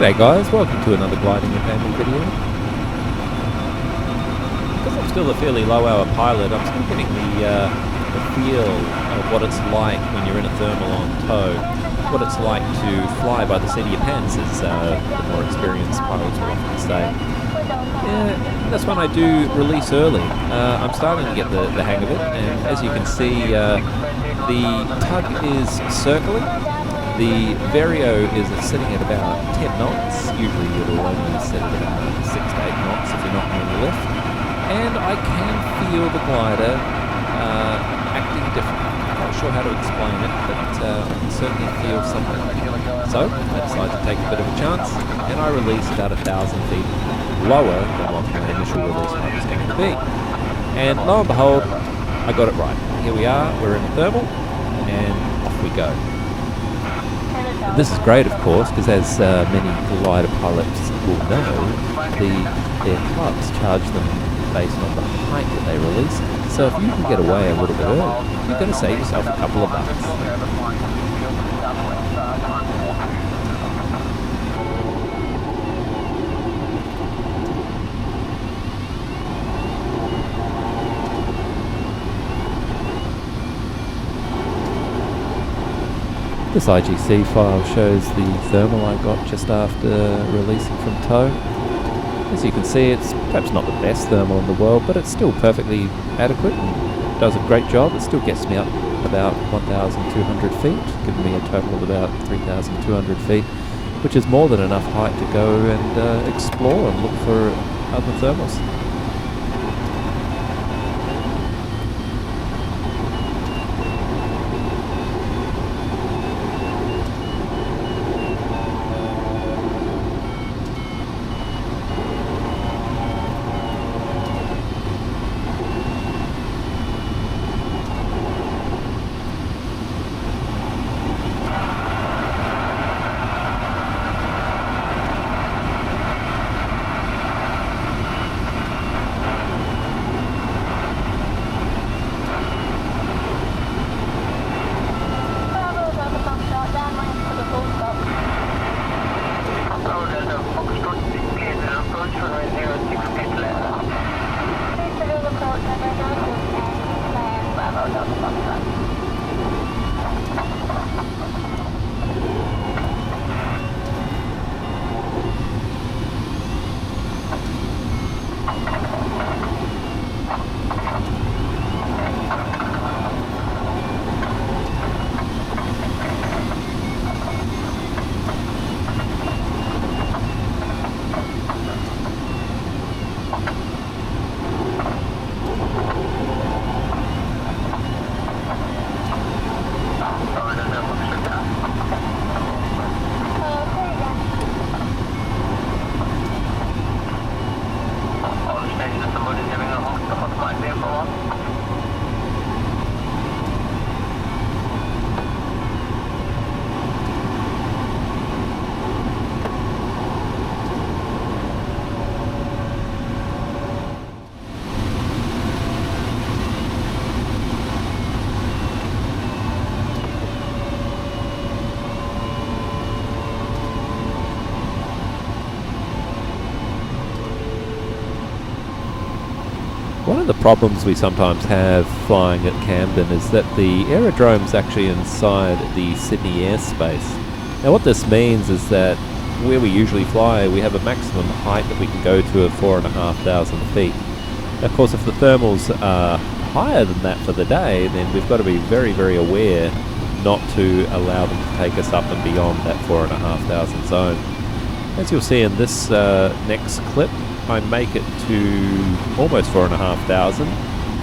G'day guys, welcome to another gliding and family video. Because I'm still a fairly low hour pilot, I'm still getting the feel of what it's like when you're in a thermal on tow. What it's like to fly by the seat of your pants, as the more experienced pilots will often say. Yeah, that's when I do release early. I'm starting to get the hang of it, and as you can see, the tug is circling. The Vario is sitting at about 10 knots. Usually it'll only set at about 6 to 8 knots if you're not in the lift. And I can feel the glider acting different. I'm not sure how to explain it, but I can certainly feel something. So I decide to take a bit of a chance, and I release about 1,000 feet lower than what my initial release height was going to be. And lo and behold, I got it right. Here we are, we're in a thermal, and off we go. This is great, of course, because as many glider pilots will know, their clubs charge them based on the height that they release. So if you can get away a little bit early, you're going to save yourself a couple of bucks. This IGC file shows the thermal I got just after releasing from tow. As you can see, it's perhaps not the best thermal in the world, but it's still perfectly adequate and does a great job. It still gets me up about 1,200 feet, giving me a total of about 3,200 feet, which is more than enough height to go and explore and look for other thermals. One of the problems we sometimes have flying at Camden is that the aerodrome's actually inside the Sydney airspace. Now what this means is that where we usually fly, we have a maximum height that we can go to of 4,500 feet. Now, of course, if the thermals are higher than that for the day, then we've got to be very, very aware not to allow them to take us up and beyond that 4,500 zone. As you'll see in this next clip, I make it to almost 4,500,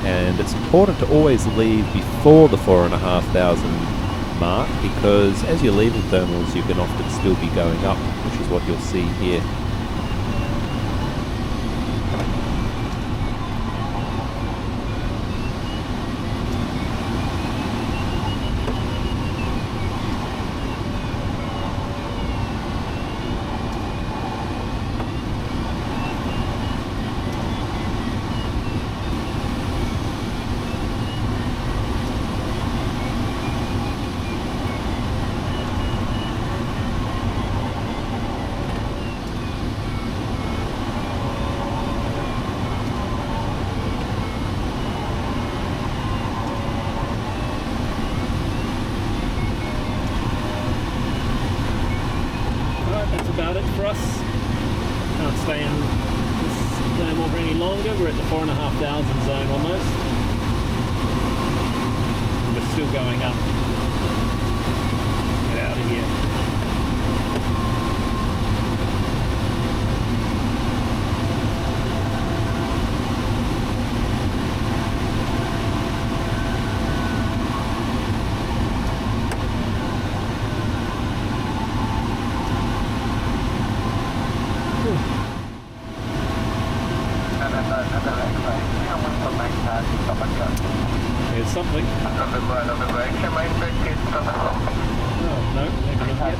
and it's important to always leave before the 4,500 mark, because as you're leaving thermals you can often still be going up, which is what you'll see here. about it for us. Can't stay in this thermal for any longer. We're at the 4,500 zone almost. We're still going up. Get out of here. Here's something. Oh, no, maybe not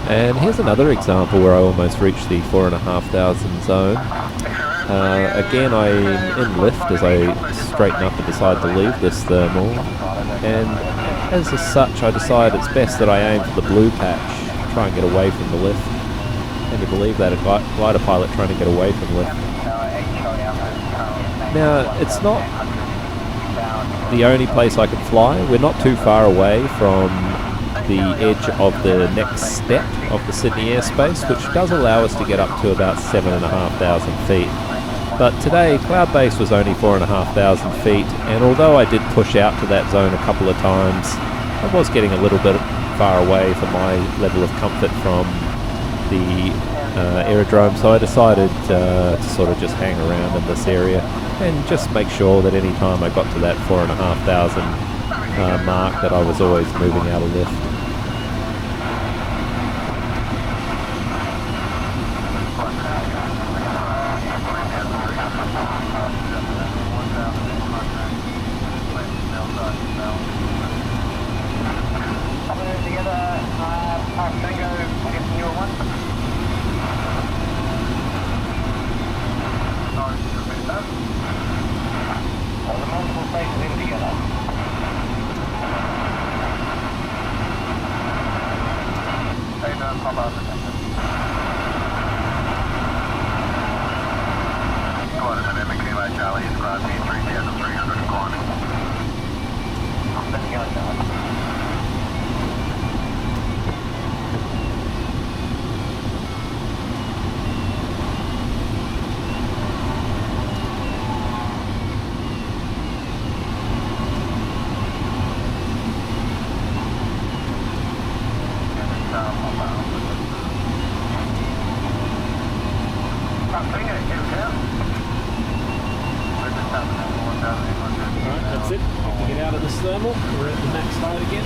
And here's another example where I almost reached the 4,500 zone. Again, I'm in lift as I straighten up and decide to leave this thermal. And as such, I decide it's best that I aim for the blue patch, try and get away from the lift. Can you believe that? A glider pilot trying to get away from lift. Now, it's not the only place I can fly. We're not too far away from the edge of the next step of the Sydney airspace, which does allow us to get up to about 7,500 feet. But today, cloud base was only 4,500 feet, and although I did push out to that zone a couple of times, I was getting a little bit far away from my level of comfort from the aerodrome, so I decided to sort of just hang around in this area and just make sure that any time I got to that 4,500 mark that I was always moving out of lift. That's it. Have to get out of this thermal. We're at the max height again.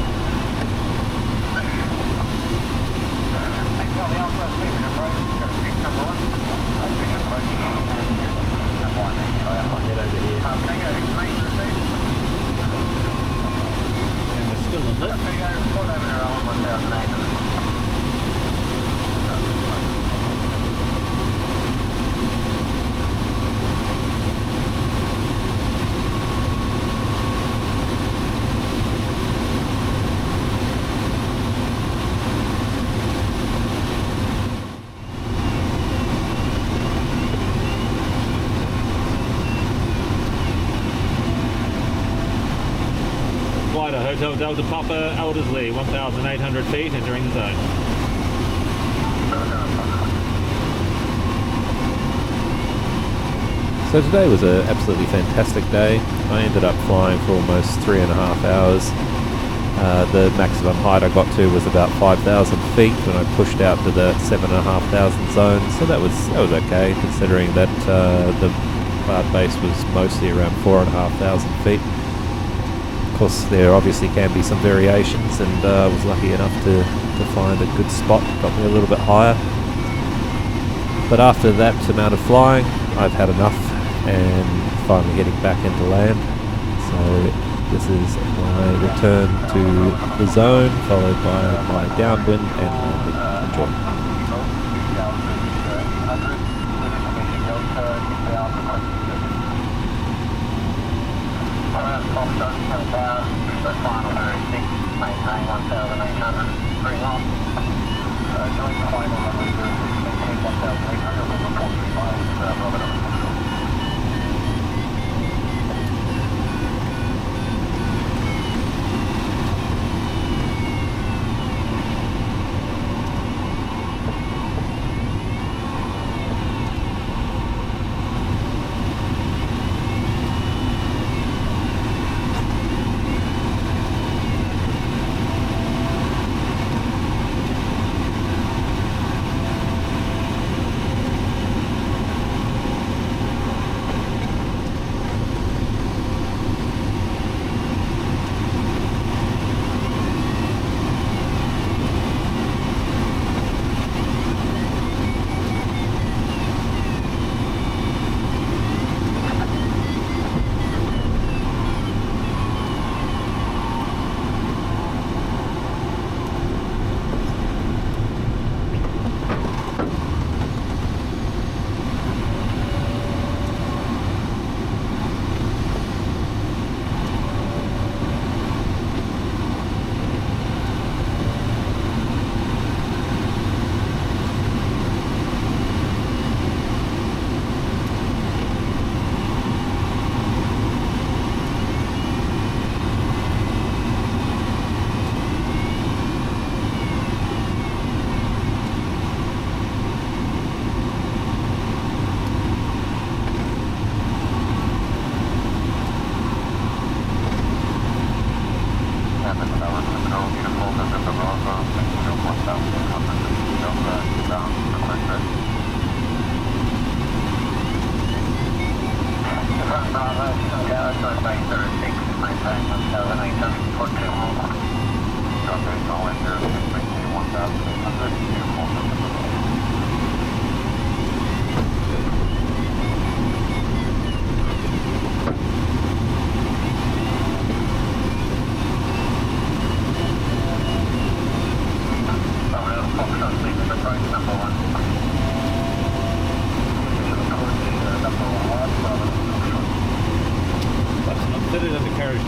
Get over here. And we're still in lift. Hotel Delta Papa, Eldersley, 1,800 feet, entering the zone. So today was an absolutely fantastic day. I ended up flying for almost 3.5 hours. The maximum height I got to was about 5,000 feet when I pushed out to the 7,500 zone. So that was okay, considering that the cloud base was mostly around 4,500 feet. Of course, there obviously can be some variations, and I was lucky enough to find a good spot, got me a little bit higher. But after that amount of flying, I've had enough, and finally getting back into land. So this is my return to the zone, followed by my downwind and landing. Enjoy. Maintain 1,800, 3 knots. Join the final runway 06, maintain 1,800, we'll report 35, Robert.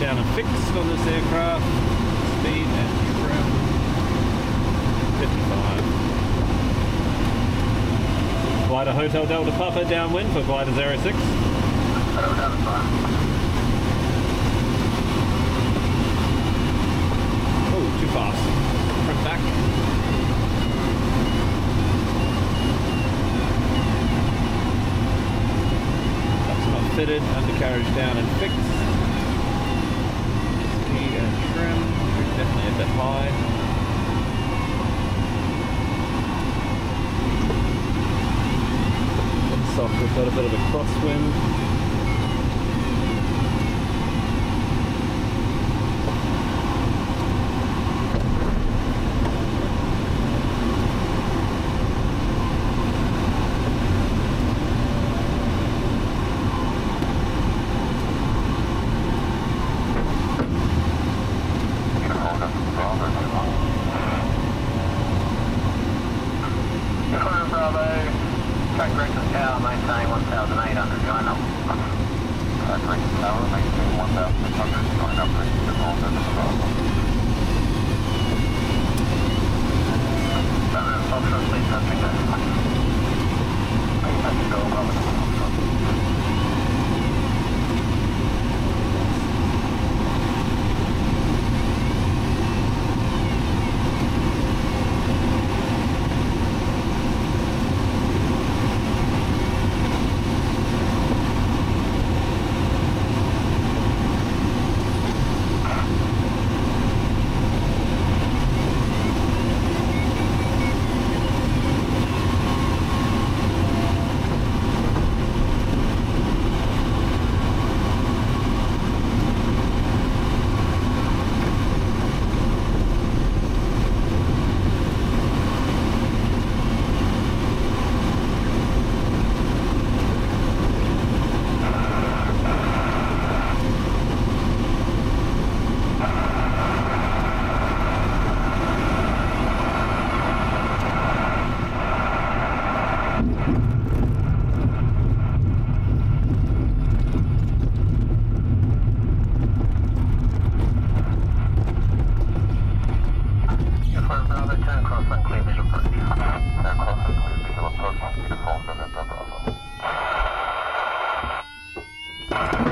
Down and fixed on this aircraft. Speed and trim 55. Glider Hotel Delta Papa downwind for glider 06. Oh, too fast. Front back. That's not fitted. Undercarriage down and fixed. Trim, definitely a bit high. Soft, we've got a bit of a crosswind. Thank you.